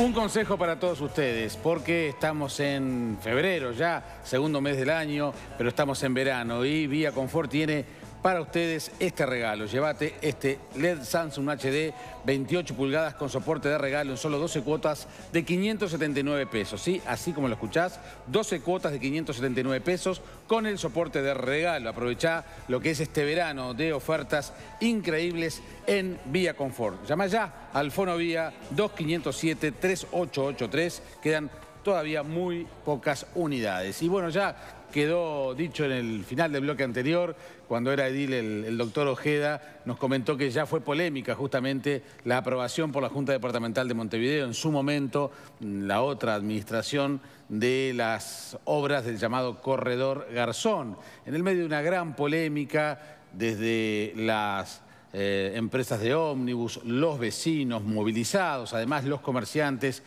Un consejo para todos ustedes, porque estamos en febrero ya, segundo mes del año, pero estamos en verano y Vía Confort tiene para ustedes este regalo. Llévate este LED Samsung HD 28 pulgadas con soporte de regalo en solo 12 cuotas de 579 pesos. ¿Sí? Así como lo escuchás, 12 cuotas de 579 pesos con el soporte de regalo. Aprovechá lo que es este verano de ofertas increíbles en Vía Confort. Llama ya al Fonovía 2507-3883. Quedan todavía muy pocas unidades. Y bueno, ya quedó dicho en el final del bloque anterior, cuando era edil el doctor Ojeda, nos comentó que ya fue polémica justamente la aprobación por la Junta Departamental de Montevideo, en su momento, la otra administración, de las obras del llamado Corredor Garzón. En el medio de una gran polémica, desde las empresas de ómnibus, los vecinos movilizados, además los comerciantes,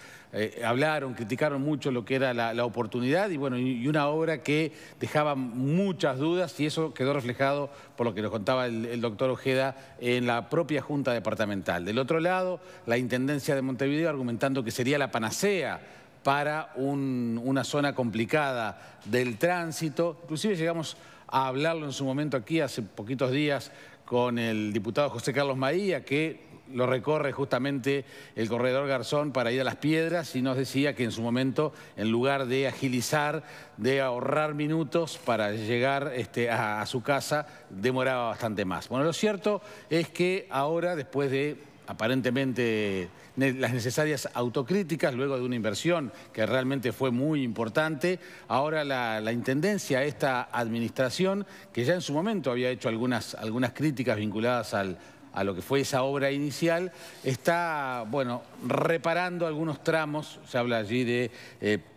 hablaron, criticaron mucho lo que era la oportunidad y bueno, y una obra que dejaba muchas dudas, y eso quedó reflejado por lo que nos contaba el doctor Ojeda en la propia Junta Departamental. Del otro lado, la Intendencia de Montevideo argumentando que sería la panacea para una zona complicada del tránsito. Inclusive llegamos a hablarlo en su momento aquí hace poquitos días con el diputado José Carlos Maía, que lo recorre justamente el Corredor Garzón para ir a Las Piedras, y nos decía que en su momento, en lugar de agilizar, de ahorrar minutos para llegar a su casa, demoraba bastante más. Bueno, lo cierto es que ahora, después de aparentemente las necesarias autocríticas, luego de una inversión que realmente fue muy importante, ahora la Intendencia, esta administración, que ya en su momento había hecho algunas críticas vinculadas a lo que fue esa obra inicial, está, bueno, reparando algunos tramos. Se habla allí de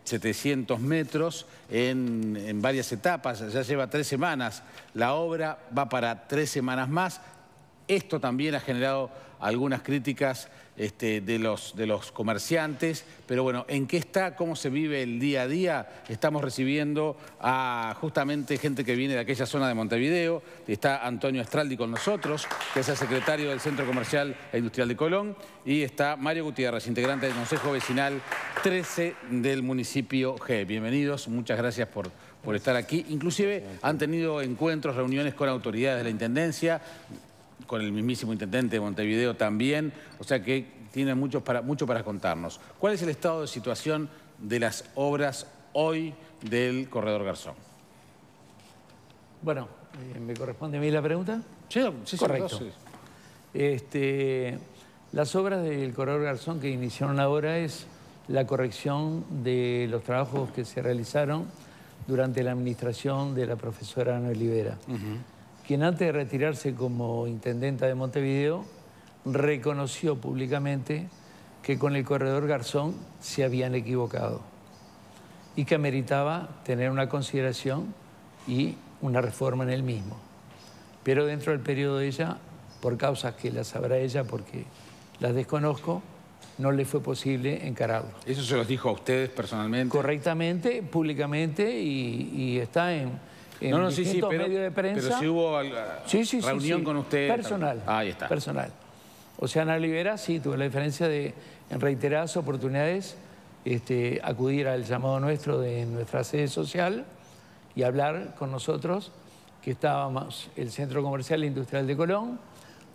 700 metros en varias etapas. Ya lleva 3 semanas la obra, va para 3 semanas más. Esto también ha generado algunas críticas de los comerciantes, pero bueno, ¿en qué está? ¿Cómo se vive el día a día? Estamos recibiendo a justamente gente que viene de aquella zona de Montevideo. Está Antonio Astraldi con nosotros, que es el secretario del Centro Comercial e Industrial de Colón, y está Mario Gutiérrez, integrante del Consejo Vecinal 13 del municipio G. Bienvenidos, muchas gracias por estar aquí. Inclusive han tenido encuentros, reuniones con autoridades de la Intendencia, con el mismísimo intendente de Montevideo también, o sea que tienen mucho para contarnos. ¿Cuál es el estado de situación de las obras hoy del Corredor Garzón? Bueno, ¿me corresponde a mí la pregunta? Sí, correcto. Las obras del Corredor Garzón que iniciaron ahora es la corrección de los trabajos que se realizaron durante la administración de la profesora Ana Olivera. Quien antes de retirarse como intendenta de Montevideo reconoció públicamente que con el Corredor Garzón se habían equivocado y que ameritaba tener una consideración y una reforma en el mismo. Pero dentro del periodo de ella, por causas que las sabrá ella porque las desconozco, no le fue posible encararlo. ¿Eso se los dijo a ustedes personalmente? Correctamente, públicamente, y está en distintos medios de prensa. Pero si hubo reunión con ustedes. Personal. Ahí está. Personal. O sea, Ana Olivera sí tuvo la diferencia de, en reiteradas oportunidades, acudir al llamado nuestro de nuestra sede social y hablar con nosotros, que estábamos el Centro Comercial e Industrial de Colón,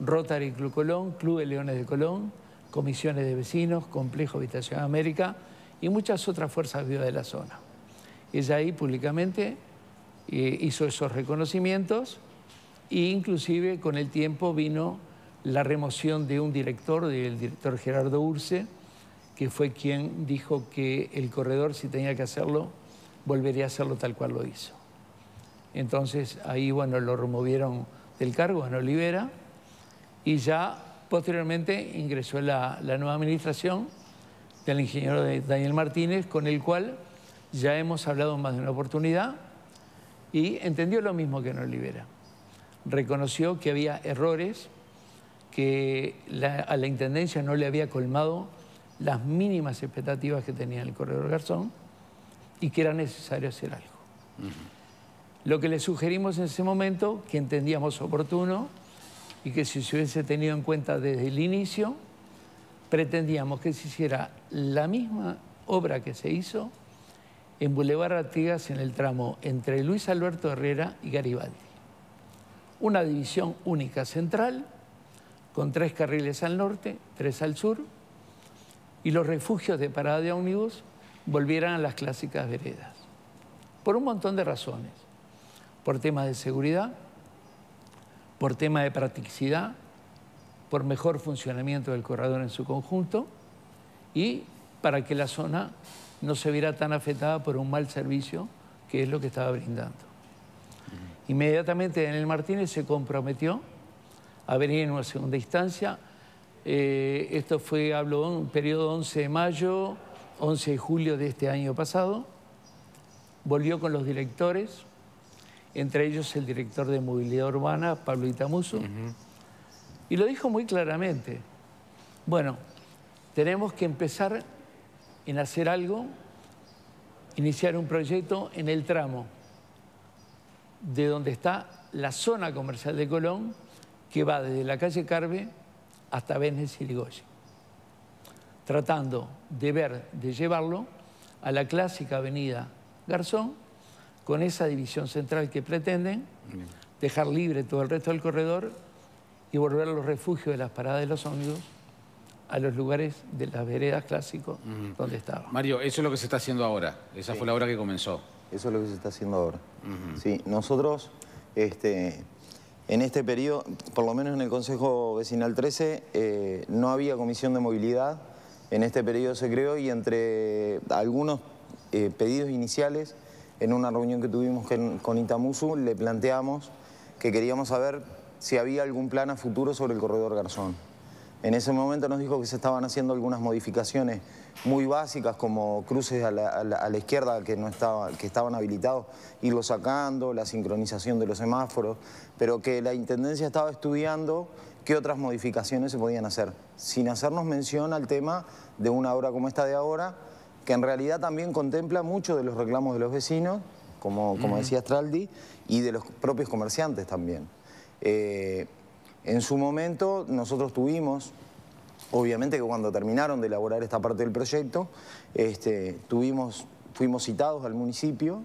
Rotary Club Colón, Club de Leones de Colón, comisiones de vecinos, Complejo Habitación América y muchas otras fuerzas vivas de la zona. Ella ahí públicamente hizo esos reconocimientos e inclusive con el tiempo vino la remoción de un director, del director Gerardo Urce, que fue quien dijo que el corredor, si tenía que hacerlo, volvería a hacerlo tal cual lo hizo. Entonces ahí, bueno, lo removieron del cargo a Ana Olivera y ya posteriormente ingresó la nueva administración del ingeniero Daniel Martínez, con el cual ya hemos hablado más de una oportunidad y entendió lo mismo que Ana Olivera. Reconoció que había errores, que a la Intendencia no le había colmado las mínimas expectativas que tenía el Corredor Garzón y que era necesario hacer algo. Lo que le sugerimos en ese momento, que entendíamos oportuno y que si se hubiese tenido en cuenta desde el inicio, pretendíamos que se hiciera la misma obra que se hizo en Boulevard Artigas, en el tramo entre Luis Alberto Herrera y Garibaldi. Una división única central, con 3 carriles al norte, 3 al sur, y los refugios de parada de ómnibus volvieran a las clásicas veredas. Por un montón de razones. Por temas de seguridad, por tema de practicidad, por mejor funcionamiento del corredor en su conjunto y para que la zona no se viera tan afectada por un mal servicio que es lo que estaba brindando. Inmediatamente Daniel Martínez se comprometió a venir en una segunda instancia. Esto fue, hablo, un periodo 11 de mayo, 11 de julio de este año pasado. Volvió con los directores, entre ellos el director de Movilidad Urbana, Pablo Itamuso, y lo dijo muy claramente. Bueno, tenemos que empezar en hacer algo, iniciar un proyecto en el tramo de donde está la zona comercial de Colón, que va desde la calle Carve hasta Benes y Irigoyen, tratando de llevarlo a la clásica avenida Garzón, con esa división central que pretenden, dejar libre todo el resto del corredor y volver a los refugios de las paradas de los ómnibus a los lugares de las veredas clásicos donde estaba. Mario, eso es lo que se está haciendo ahora. Esa fue la obra que comenzó. Eso es lo que se está haciendo ahora. Sí, nosotros en este periodo, por lo menos en el Consejo Vecinal 13, no había comisión de movilidad. En este periodo se creó y entre algunos pedidos iniciales, en una reunión que tuvimos con Itamusu, le planteamos que queríamos saber si había algún plan a futuro sobre el corredor Garzón. En ese momento nos dijo que se estaban haciendo algunas modificaciones muy básicas, como cruces a la izquierda que estaban habilitados, irlos sacando, la sincronización de los semáforos, pero que la Intendencia estaba estudiando qué otras modificaciones se podían hacer, sin hacernos mención al tema de una obra como esta de ahora, que en realidad también contempla mucho de los reclamos de los vecinos, como decía Straldi, y de los propios comerciantes también. En su momento nosotros tuvimos, obviamente que cuando terminaron de elaborar esta parte del proyecto, fuimos citados al municipio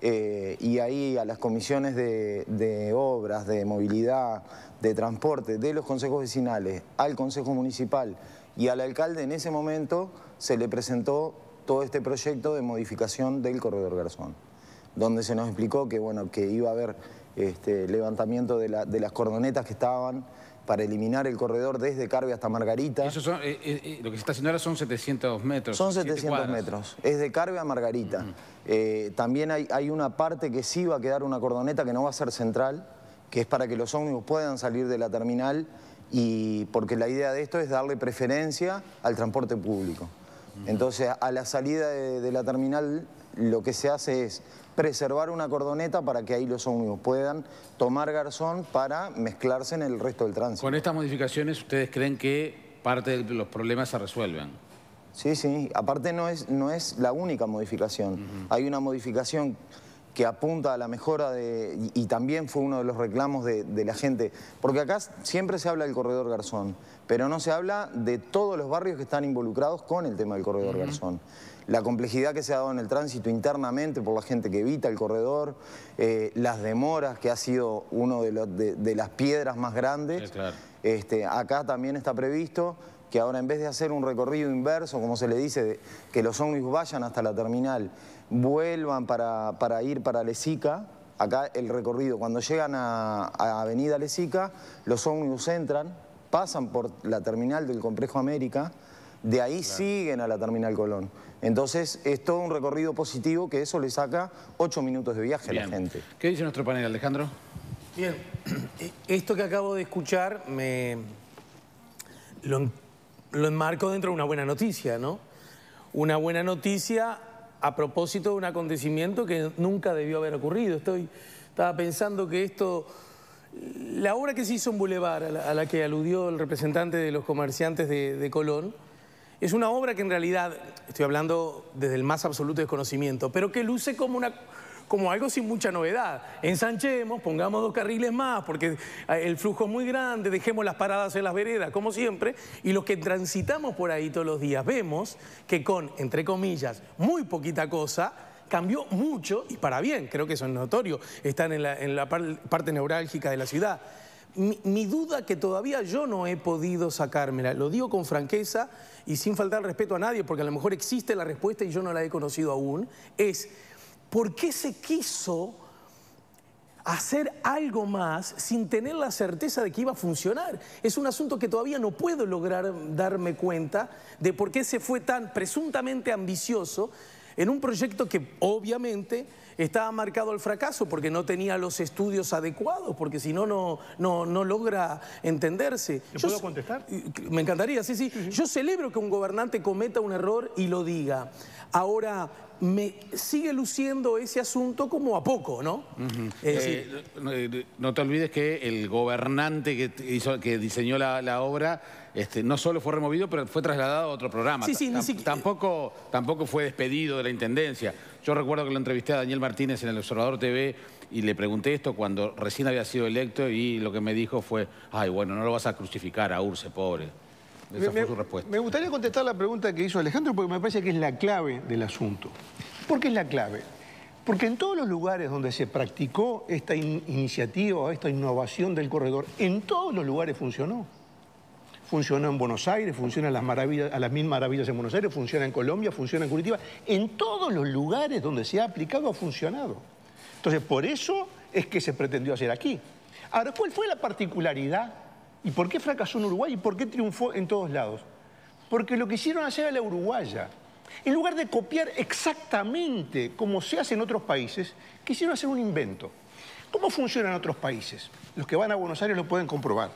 y ahí a las comisiones de obras, de movilidad, de transporte, de los consejos vecinales, al consejo municipal y al alcalde, en ese momento se le presentó todo este proyecto de modificación del corredor Garzón, donde se nos explicó que, bueno, que iba a haber levantamiento de las cordonetas que estaban para eliminar el corredor desde Carve hasta Margarita. Eso son, lo que se está haciendo ahora son 700 metros. Son 700 metros, es de Carve a Margarita. También hay una parte que sí va a quedar una cordoneta que no va a ser central, que es para que los ómnibus puedan salir de la terminal, y porque la idea de esto es darle preferencia al transporte público. Entonces, a la salida de la terminal, lo que se hace es preservar una cordoneta para que ahí los ómnibus puedan tomar Garzón para mezclarse en el resto del tránsito. Con estas modificaciones, ¿ustedes creen que parte de los problemas se resuelven? Sí, sí. Aparte no es la única modificación. Hay una modificación que apunta a la mejora y también fue uno de los reclamos de la gente. Porque acá siempre se habla del corredor Garzón, pero no se habla de todos los barrios que están involucrados con el tema del corredor Garzón. La complejidad que se ha dado en el tránsito internamente por la gente que evita el corredor, las demoras, que ha sido uno de las piedras más grandes. Sí, claro. Acá también está previsto que ahora, en vez de hacer un recorrido inverso, como se le dice, que los ómnibus vayan hasta la terminal, vuelvan para ir para Lesica. Acá el recorrido, cuando llegan a Avenida Lesica, los ómnibus entran, pasan por la terminal del Complejo América, de ahí siguen a la Terminal Colón. Entonces es todo un recorrido positivo que eso le saca 8 minutos de viaje a la gente. ¿Qué dice nuestro panel, Alejandro? Bien, esto que acabo de escuchar lo enmarco dentro de una buena noticia, ¿no? Una buena noticia a propósito de un acontecimiento que nunca debió haber ocurrido. Estaba pensando que la obra que se hizo en Boulevard, a la que aludió el representante de los comerciantes de Colón, es una obra que en realidad, estoy hablando desde el más absoluto desconocimiento, pero que luce como como algo sin mucha novedad. Ensanchemos, pongamos 2 carriles más porque el flujo es muy grande, dejemos las paradas en las veredas, como siempre, y los que transitamos por ahí todos los días vemos que con, entre comillas, muy poquita cosa, cambió mucho y para bien, creo que eso es notorio, están en la parte neurálgica de la ciudad. Mi duda que todavía yo no he podido sacármela, lo digo con franqueza y sin faltar el respeto a nadie, porque a lo mejor existe la respuesta y yo no la he conocido aún, es ¿por qué se quiso hacer algo más sin tener la certeza de que iba a funcionar? Es un asunto que todavía no puedo lograr darme cuenta de por qué se fue tan presuntamente ambicioso en un proyecto que obviamente estaba marcado al fracaso porque no tenía los estudios adecuados, porque si no, no logra entenderse. ¿Le puedo contestar? Me encantaría, sí. Yo celebro que un gobernante cometa un error y lo diga. Ahora, me sigue luciendo ese asunto como a poco, ¿no? No te olvides que el gobernante que diseñó la obra no solo fue removido, pero fue trasladado a otro programa. Tampoco fue despedido de la Intendencia. Yo recuerdo que lo entrevisté a Daniel Martínez en el Observador TV y le pregunté esto cuando recién había sido electo y lo que me dijo fue, ay, bueno, no lo vas a crucificar a Urce, pobre. Esa fue su respuesta. Me gustaría contestar la pregunta que hizo Alejandro porque me parece que es la clave del asunto. ¿Por qué es la clave? Porque en todos los lugares donde se practicó esta iniciativa, esta innovación del corredor, en todos los lugares funcionó. Funcionó en Buenos Aires, funciona a las mil maravillas en Buenos Aires, funciona en Colombia, funciona en Curitiba. En todos los lugares donde se ha aplicado ha funcionado. Entonces, por eso es que se pretendió hacer aquí. Ahora, ¿cuál fue la particularidad? ¿Y por qué fracasó en Uruguay? ¿Y por qué triunfó en todos lados? Porque lo que hicieron hacer a la uruguaya, en lugar de copiar exactamente como se hace en otros países, quisieron hacer un invento. ¿Cómo funciona en otros países? Los que van a Buenos Aires lo pueden comprobar.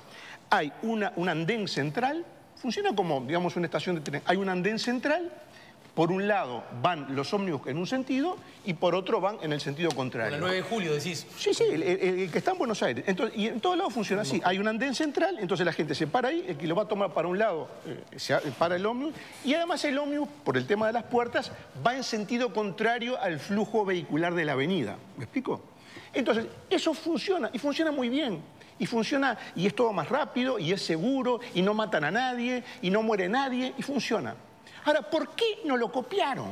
Hay un andén central, funciona como, digamos, una estación de tren. Hay un andén central, por un lado van los ómnibus en un sentido y por otro van en el sentido contrario. El 9 de julio decís. Sí, el que está en Buenos Aires. Entonces, y en todos lados funciona así. Hay un andén central, entonces la gente se para ahí, el que lo va a tomar para un lado se para el ómnibus y además el ómnibus, por el tema de las puertas, va en sentido contrario al flujo vehicular de la avenida. ¿Me explico? Entonces, eso funciona y funciona muy bien. Y funciona, y es todo más rápido, y es seguro, y no matan a nadie, y no muere nadie, y funciona. Ahora, ¿por qué no lo copiaron?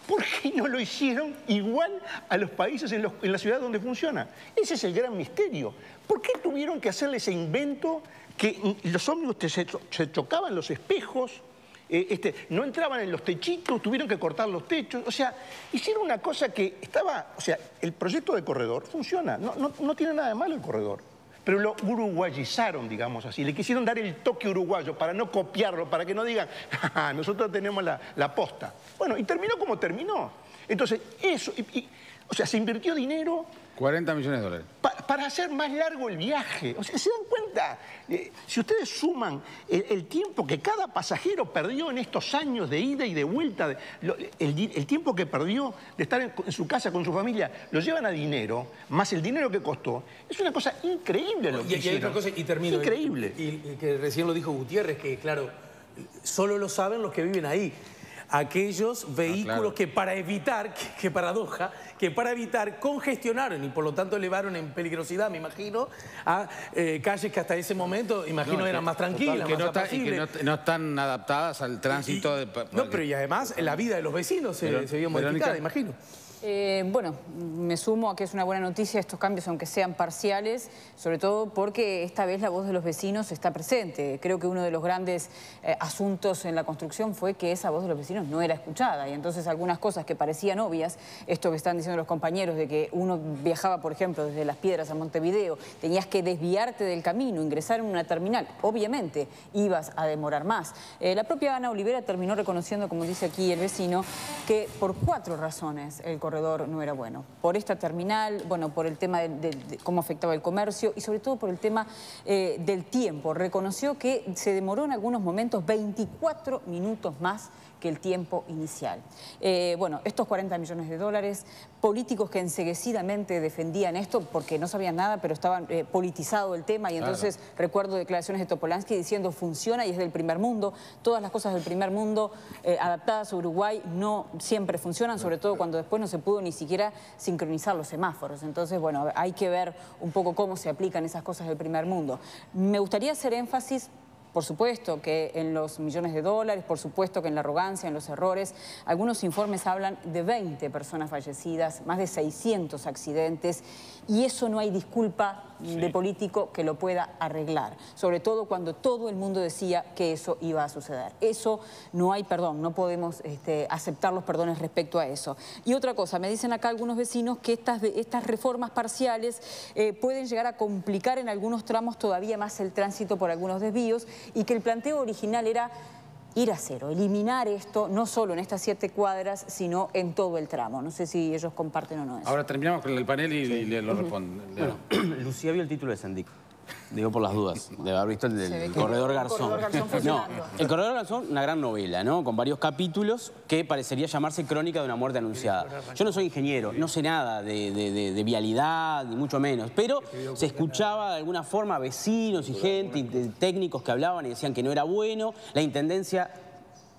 ¿Por qué no lo hicieron igual a los países en la ciudad donde funciona? Ese es el gran misterio. ¿Por qué tuvieron que hacerle ese invento que los ómnibus se chocaban los espejos, no entraban en los techitos, tuvieron que cortar los techos? O sea, hicieron una cosa que estaba... O sea, el proyecto de corredor funciona, no tiene nada de malo el corredor. Pero lo uruguayizaron, digamos así. Le quisieron dar el toque uruguayo para no copiarlo, para que no digan, ah, nosotros tenemos la posta. Bueno, y terminó como terminó. Entonces, eso... o sea, se invirtió dinero... 40 millones de dólares. Para hacer más largo el viaje. O sea, ¿se dan cuenta? Si ustedes suman el tiempo que cada pasajero perdió en estos años de ida y de vuelta, el tiempo que perdió de estar en su casa con su familia, lo llevan a dinero, más el dinero que costó. Es una cosa increíble lo que hicieron. Y hay otra cosa, y termino. Increíble. Y que recién lo dijo Gutiérrez, que claro, solo lo saben los que viven ahí. Aquellos vehículos que para evitar, qué paradoja, que para evitar congestionaron y por lo tanto elevaron en peligrosidad, me imagino, a calles que hasta ese momento, imagino, eran más tranquilas, más apacibles. Que no están adaptadas al tránsito. Pero y además la vida de los vecinos se vio modificada, imagino. Bueno, me sumo a que es una buena noticia estos cambios, aunque sean parciales, sobre todo porque esta vez la voz de los vecinos está presente. Creo que uno de los grandes asuntos en la construcción fue que esa voz de los vecinos no era escuchada y entonces algunas cosas que parecían obvias, esto que están diciendo los compañeros de que uno viajaba, por ejemplo, desde Las Piedras a Montevideo, tenías que desviarte del camino, ingresar en una terminal, obviamente ibas a demorar más. La propia Ana Olivera terminó reconociendo, como dice aquí el vecino, que por 4 razones el corredor no era bueno. Por esta terminal, bueno, por el tema de cómo afectaba el comercio y sobre todo por el tema del tiempo. Reconoció que se demoró en algunos momentos 24 minutos más que el tiempo inicial. Bueno, estos 40 millones de dólares políticos que enseguecidamente defendían esto porque no sabían nada, pero estaban politizado el tema, y entonces recuerdo declaraciones de Topolansky diciendo funciona y es del primer mundo. Todas las cosas del primer mundo adaptadas a Uruguay no siempre funcionan, sobre todo cuando después no se pudo ni siquiera sincronizar los semáforos. Entonces, bueno, hay que ver un poco cómo se aplican esas cosas del primer mundo. Me gustaría hacer énfasis, por supuesto, que en los millones de dólares, por supuesto que en la arrogancia, en los errores. Algunos informes hablan de 20 personas fallecidas, más de 600 accidentes, y eso no hay disculpa de político que lo pueda arreglar. Sobre todo cuando todo el mundo decía que eso iba a suceder. Eso no hay perdón, no podemos aceptar los perdones respecto a eso. Y otra cosa, me dicen acá algunos vecinos que estas reformas parciales pueden llegar a complicar en algunos tramos todavía más el tránsito por algunos desvíos, y que el planteo original era ir a cero, eliminar esto, no solo en estas 7 cuadras, sino en todo el tramo. No sé si ellos comparten o no eso. Ahora terminamos con el panel y le lo responden. Bueno, Lucía vio el título de Sendic. Digo por las dudas, de haber visto el del Corredor Garzón. No, el Corredor Garzón, una gran novela, ¿no? Con varios capítulos que parecería llamarse Crónica de una muerte anunciada. Yo no soy ingeniero, no sé nada de vialidad, ni mucho menos, pero se escuchaba de alguna forma a vecinos y gente, y técnicos que hablaban y decían que no era bueno. La intendencia,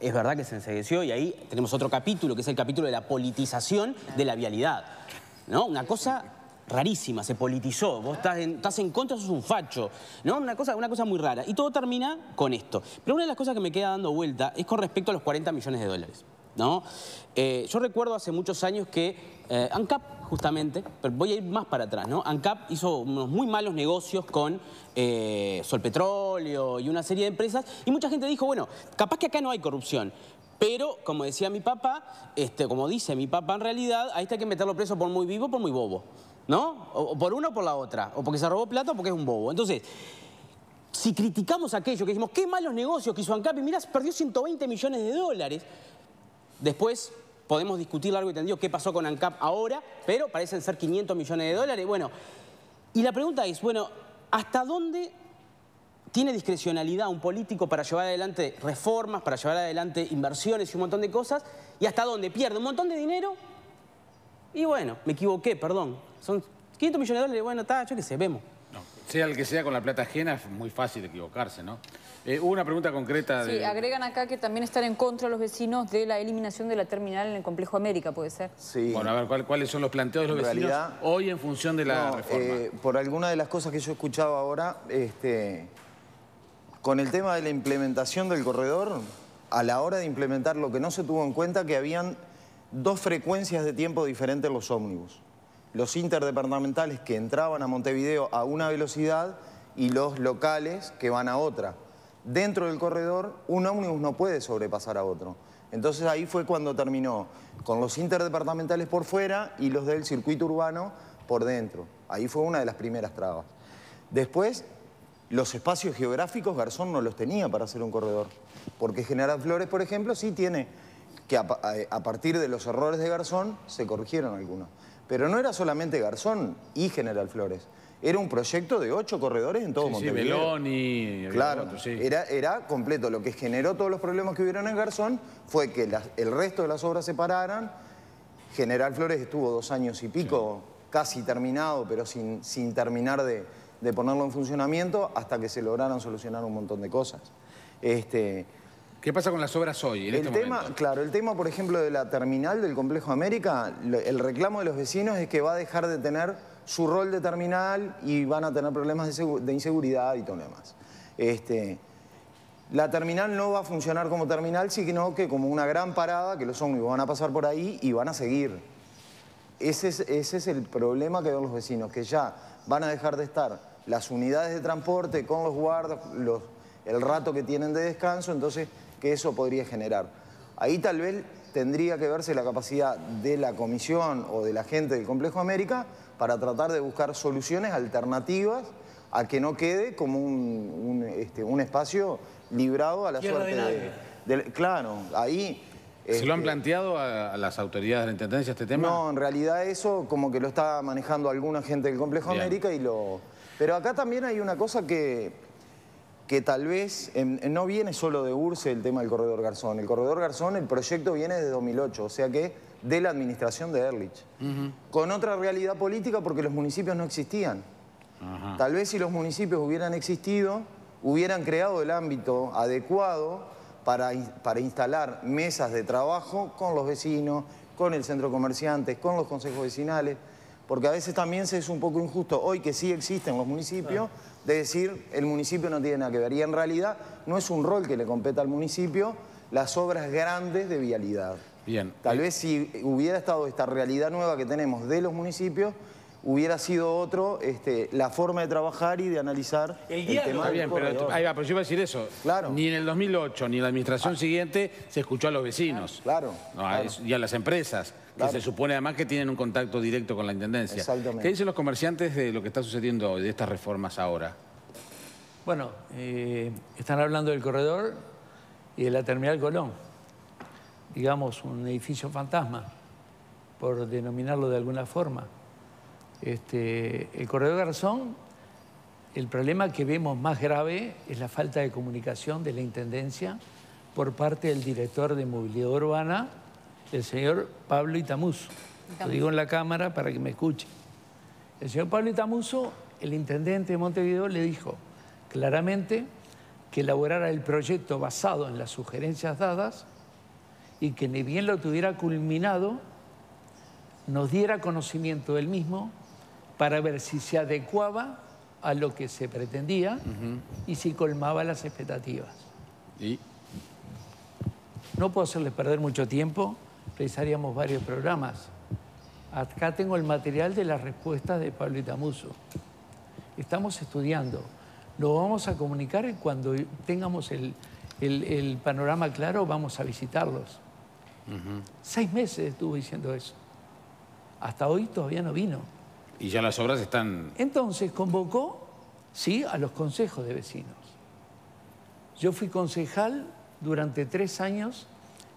es verdad que se encegueció, y ahí tenemos otro capítulo, que es el capítulo de la politización de la vialidad, ¿no? Una cosa rarísima, se politizó, vos estás en contra, sos un facho, ¿no? Una cosa muy rara. Y todo termina con esto. Pero una de las cosas que me queda dando vuelta es con respecto a los 40 millones de dólares, ¿no? Yo recuerdo hace muchos años que ANCAP, justamente, pero voy a ir más para atrás, ¿no? ANCAP hizo unos muy malos negocios con Solpetróleo y una serie de empresas, y mucha gente dijo, bueno, capaz que acá no hay corrupción. Pero, como decía mi papá, como dice mi papá en realidad, a este hay que meterlo preso por muy vivo o por muy bobo, ¿no? O por una o por la otra, o porque se robó plata o porque es un bobo. Entonces, si criticamos aquello que dijimos, qué malos negocios que hizo ANCAP, y mirá, perdió 120 millones de dólares, después podemos discutir largo y tendido qué pasó con ANCAP ahora, pero parecen ser 500 millones de dólares. Bueno, y la pregunta es, bueno, ¿hasta dónde tiene discrecionalidad un político para llevar adelante reformas, para llevar adelante inversiones y un montón de cosas? ¿Y hasta dónde pierde un montón de dinero? Y bueno, me equivoqué, perdón. Son 500 millones de dólares, bueno, está, yo qué sé, vemos. No, sea el que sea con la plata ajena, es muy fácil equivocarse, ¿no? Hubo una pregunta concreta de... Sí, agregan acá que también están en contra los vecinos de la eliminación de la terminal en el Complejo América, ¿puede ser? Sí. Bueno, a ver, ¿cuáles son los planteos de los vecinos realidad, hoy en función de la reforma? Por alguna de las cosas que yo escuchaba ahora, con el tema de la implementación del corredor, a la hora de implementar, lo que no se tuvo en cuenta que habían 2 frecuencias de tiempo diferentes en los ómnibus. Los interdepartamentales que entraban a Montevideo a una velocidad y los locales que van a otra. Dentro del corredor, un ómnibus no puede sobrepasar a otro. Entonces ahí fue cuando terminó con los interdepartamentales por fuera y los del circuito urbano por dentro. Ahí fue una de las primeras trabas. Después, los espacios geográficos Garzón no los tenía para hacer un corredor. Porque General Flores, por ejemplo, sí tiene que a partir de los errores de Garzón se corrigieron algunos. Pero no era solamente Garzón y General Flores. Era un proyecto de 8 corredores en todo Montevideo. Sí, Beloni... Claro, otro, sí. era completo. Lo que generó todos los problemas que hubieron en Garzón fue que el resto de las obras se pararan. General Flores estuvo 2 años y pico, casi terminado, pero sin terminar de ponerlo en funcionamiento, hasta que se lograron solucionar un montón de cosas. ¿Qué pasa con las obras hoy, en este momento? Claro, el tema, por ejemplo, de la terminal del Complejo América, el reclamo de los vecinos es que va a dejar de tener su rol de terminal y van a tener problemas de inseguridad y todo lo demás. La terminal no va a funcionar como terminal, sino que como una gran parada, que los ómnibus van a pasar por ahí y van a seguir. Ese es el problema que ven los vecinos, que ya van a dejar de estar las unidades de transporte con los guardas, el rato que tienen de descanso, entonces que eso podría generar. Ahí tal vez tendría que verse la capacidad de la comisión o de la gente del Complejo América para tratar de buscar soluciones alternativas a que no quede como un espacio librado a la suerte de... Claro, ahí... ¿Se lo han planteado a las autoridades de la Intendencia este tema? No, en realidad eso como que lo está manejando alguna gente del Complejo América Pero acá también hay una cosa que tal vez no viene solo de URSE el tema del Corredor Garzón. El Corredor Garzón, el proyecto viene de 2008, o sea que de la administración de Ehrlich. Con otra realidad política porque los municipios no existían. Tal vez si los municipios hubieran existido, hubieran creado el ámbito adecuado para instalar mesas de trabajo con los vecinos, con el centro de comerciantes, con los consejos vecinales, porque a veces también se es un poco injusto, hoy que sí existen los municipios, de decir el municipio no tiene nada que ver. Y en realidad no es un rol que le compete al municipio las obras grandes de vialidad. Bien. Tal vez si hubiera estado esta realidad nueva que tenemos de los municipios, hubiera sido otro la forma de trabajar y de analizar el tema. Está bien, pero ahí va, pero yo iba a decir eso. Claro. Ni en el 2008 ni en la administración siguiente se escuchó a los vecinos. Claro. No, y a las empresas, que se supone además que tienen un contacto directo con la Intendencia. Exactamente. ¿Qué dicen los comerciantes de lo que está sucediendo hoy, de estas reformas ahora? Bueno, están hablando del corredor y de la Terminal Colón. Digamos, un edificio fantasma, por denominarlo de alguna forma. El corredor Garzón, el problema que vemos más grave es la falta de comunicación de la Intendencia por parte del director de Movilidad Urbana, el señor Pablo Itamuso. Lo digo en la cámara para que me escuche. El señor Pablo Itamuso, el intendente de Montevideo, le dijo claramente que elaborara el proyecto basado en las sugerencias dadas y que ni bien lo tuviera culminado, nos diera conocimiento del mismo para ver si se adecuaba a lo que se pretendía y si colmaba las expectativas. ¿Y? No puedo hacerles perder mucho tiempo, realizaríamos varios programas. Acá tengo el material de las respuestas de Pablo Itamuso. Estamos estudiando. Lo vamos a comunicar y cuando tengamos el panorama claro vamos a visitarlos. 6 meses estuvo diciendo eso. Hasta hoy todavía no vino. Y ya las obras están... Entonces convocó, sí, a los consejos de vecinos. Yo fui concejal durante 3 años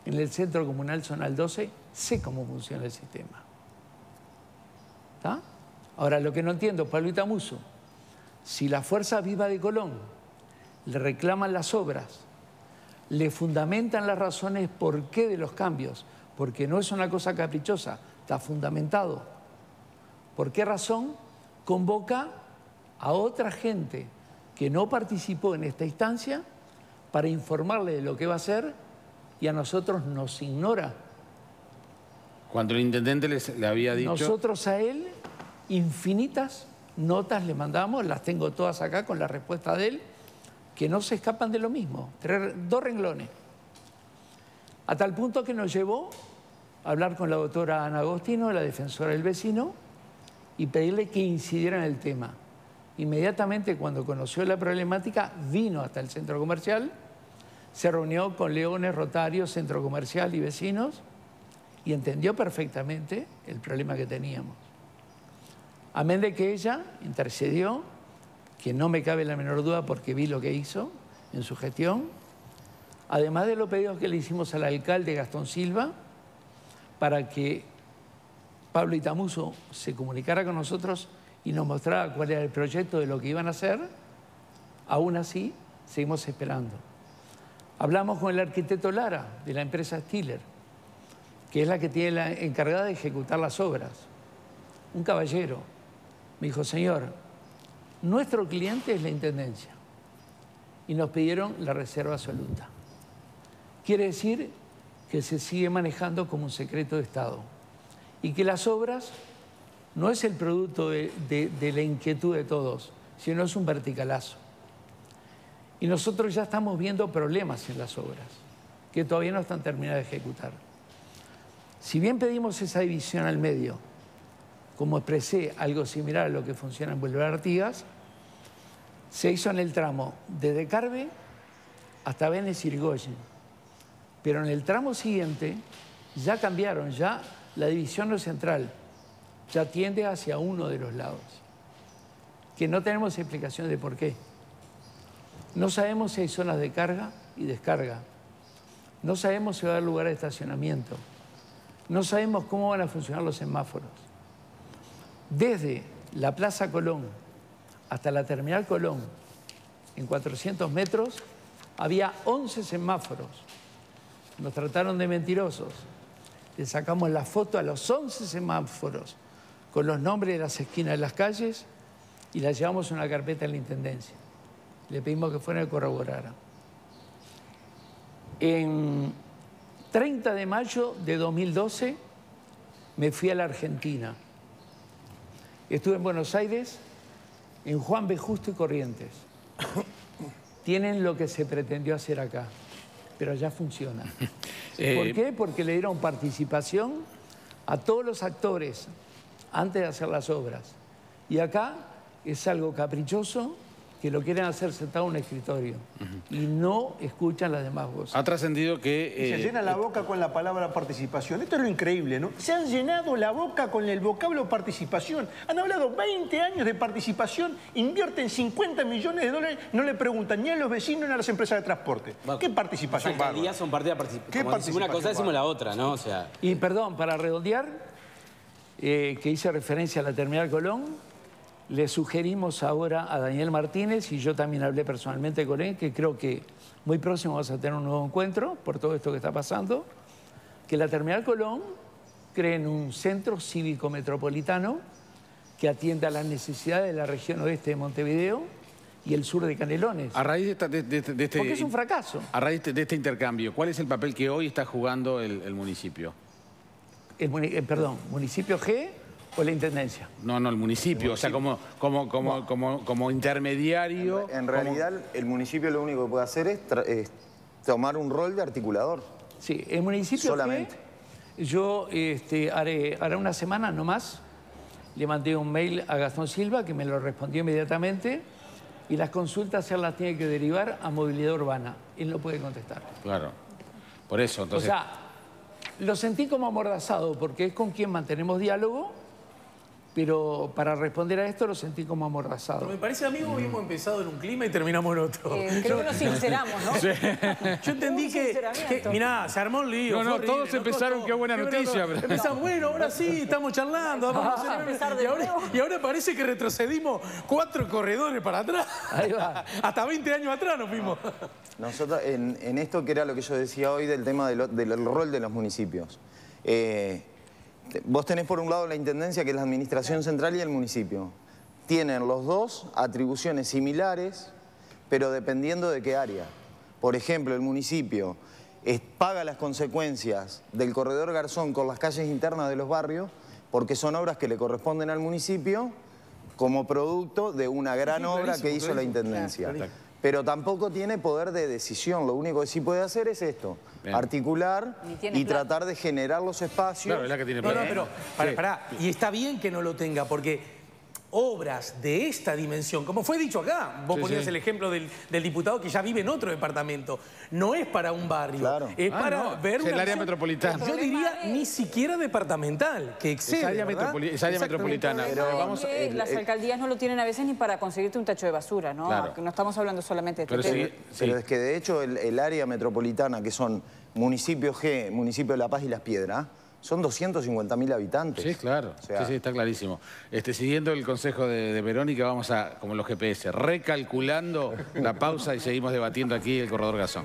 en el Centro Comunal Zonal 12, sé cómo funciona el sistema. ¿Está? Ahora, lo que no entiendo, Pablo Itamuso, si la Fuerza Viva de Colón le reclaman las obras, le fundamentan las razones por qué de los cambios, porque no es una cosa caprichosa, está fundamentado. ¿Por qué razón convoca a otra gente que no participó en esta instancia para informarle de lo que va a hacer y a nosotros nos ignora? Cuando el intendente le había dicho... Nosotros a él infinitas notas le mandamos, las tengo todas acá con la respuesta de él, que no se escapan de lo mismo, 2 renglones. A tal punto que nos llevó a hablar con la doctora Ana Agostino, la defensora del vecino, y pedirle que incidiera en el tema. Inmediatamente cuando conoció la problemática, vino hasta el centro comercial, se reunió con Leones, Rotarios, centro comercial y vecinos, y entendió perfectamente el problema que teníamos. Amén de que ella intercedió, que no me cabe la menor duda porque vi lo que hizo en su gestión, además de los pedidos que le hicimos al alcalde Gastón Silva, para que Pablo Itamuso se comunicara con nosotros y nos mostrara cuál era el proyecto de lo que iban a hacer, aún así seguimos esperando. Hablamos con el arquitecto Lara, de la empresa Stiller, que es la que tiene la encargada de ejecutar las obras. Un caballero me dijo, señor, nuestro cliente es la Intendencia y nos pidieron la reserva absoluta. Quiere decir que se sigue manejando como un secreto de Estado y que las obras no es el producto de la inquietud de todos, sino es un verticalazo. Y nosotros ya estamos viendo problemas en las obras, que todavía no están terminadas de ejecutar. Si bien pedimos esa división al medio, como expresé algo similar a lo que funciona en Boulevard Artigas, se hizo en el tramo desde Carve hasta Vélez y Irigoyen. Pero en el tramo siguiente ya cambiaron, ya la división no es central, ya tiende hacia uno de los lados, que no tenemos explicación de por qué. No sabemos si hay zonas de carga y descarga, no sabemos si va a haber lugar de estacionamiento, no sabemos cómo van a funcionar los semáforos. Desde la Plaza Colón hasta la Terminal Colón, en 400 metros, había 11 semáforos. Nos trataron de mentirosos. le sacamos la foto a los 11 semáforos con los nombres de las esquinas de las calles y la llevamos a una carpeta en la Intendencia. Le pedimos que fuera y corroborara. En 30 de mayo de 2012 me fui a la Argentina. Estuve en Buenos Aires, en Juan B. Justo y Corrientes. Tienen lo que se pretendió hacer acá, pero ya funciona. ¿Por qué? Porque le dieron participación a todos los actores antes de hacer las obras. Y acá es algo caprichoso que lo quieren hacer sentado en un escritorio y no escuchan las demás voces. Ha trascendido que... Se llena la boca con la palabra participación. Esto es lo increíble, ¿no? Se han llenado la boca con el vocablo participación. Han hablado 20 años de participación, invierten 50 millones de dólares, no le preguntan ni a los vecinos ni a las empresas de transporte. ¿Qué participación? Las alcaldías son parte de la participación. Como decimos una cosa, decimos la otra, ¿no? O sea... Y perdón, para redondear, que hice referencia a la Terminal Colón, le sugerimos ahora a Daniel Martínez, y yo también hablé personalmente con él, que creo que muy próximo vamos a tener un nuevo encuentro por todo esto que está pasando, que la Terminal Colón cree un centro cívico metropolitano que atienda a las necesidades de la región oeste de Montevideo y el sur de Canelones. A raíz de este... Porque es un fracaso. A raíz de este intercambio, ¿cuál es el papel que hoy está jugando el municipio? Perdón, ¿municipio G o la Intendencia? No, el municipio, o sea, como intermediario. En realidad, el municipio lo único que puede hacer es tomar un rol de articulador. Sí, el municipio solamente. Yo haré una semana nomás, le mandé un mail a Gastón Silva, que me lo respondió inmediatamente, y las consultas él las tiene que derivar a movilidad urbana. Él no puede contestar. Claro, por eso, entonces... O sea, lo sentí como amordazado, porque es con quien mantenemos diálogo, pero para responder a esto lo sentí como amordazado. Pero me parece, amigo, habíamos empezado en un clima y terminamos en otro. Creo que nos sinceramos, ¿no? Sí. Yo entendí que mirá, se armó el lío. No, horrible, todos empezaron, qué buena noticia. Pero... Empezamos, bueno, ahora sí, estamos charlando. Y ahora parece que retrocedimos 4 corredores para atrás. Ahí va. Hasta 20 años atrás nos fuimos. Nosotros, en esto que era lo que yo decía hoy del tema del rol de los municipios. Vos tenés por un lado la Intendencia, que es la administración central, y el municipio. Tienen los dos atribuciones similares, pero dependiendo de qué área. Por ejemplo, el municipio paga las consecuencias del corredor Garzón con las calles internas de los barrios, porque son obras que le corresponden al municipio como producto de una gran obra que hizo la Intendencia. Claro. Pero tampoco tiene poder de decisión. Lo único que sí puede hacer es esto, articular y tratar de generar los espacios. Claro, es la que tiene poder. No, pero pará. Y está bien que no lo tenga, porque obras de esta dimensión, como fue dicho acá, vos ponías el ejemplo del diputado que ya vive en otro departamento, no es para un barrio, es para ver el área metropolitana. Yo diría ni siquiera departamental, que excede, es área metropolitana. Pero las alcaldías no lo tienen a veces ni para conseguirte un tacho de basura, ¿no? Claro. No estamos hablando solamente de este tema. Pero es que de hecho el área metropolitana, que son municipio G, municipio de La Paz y Las Piedras, son 250.000 habitantes. Sí, claro. O sea, sí, está clarísimo. Siguiendo el consejo de Verónica, vamos a, como los GPS, recalculando la pausa y seguimos debatiendo aquí el corredor Garzón.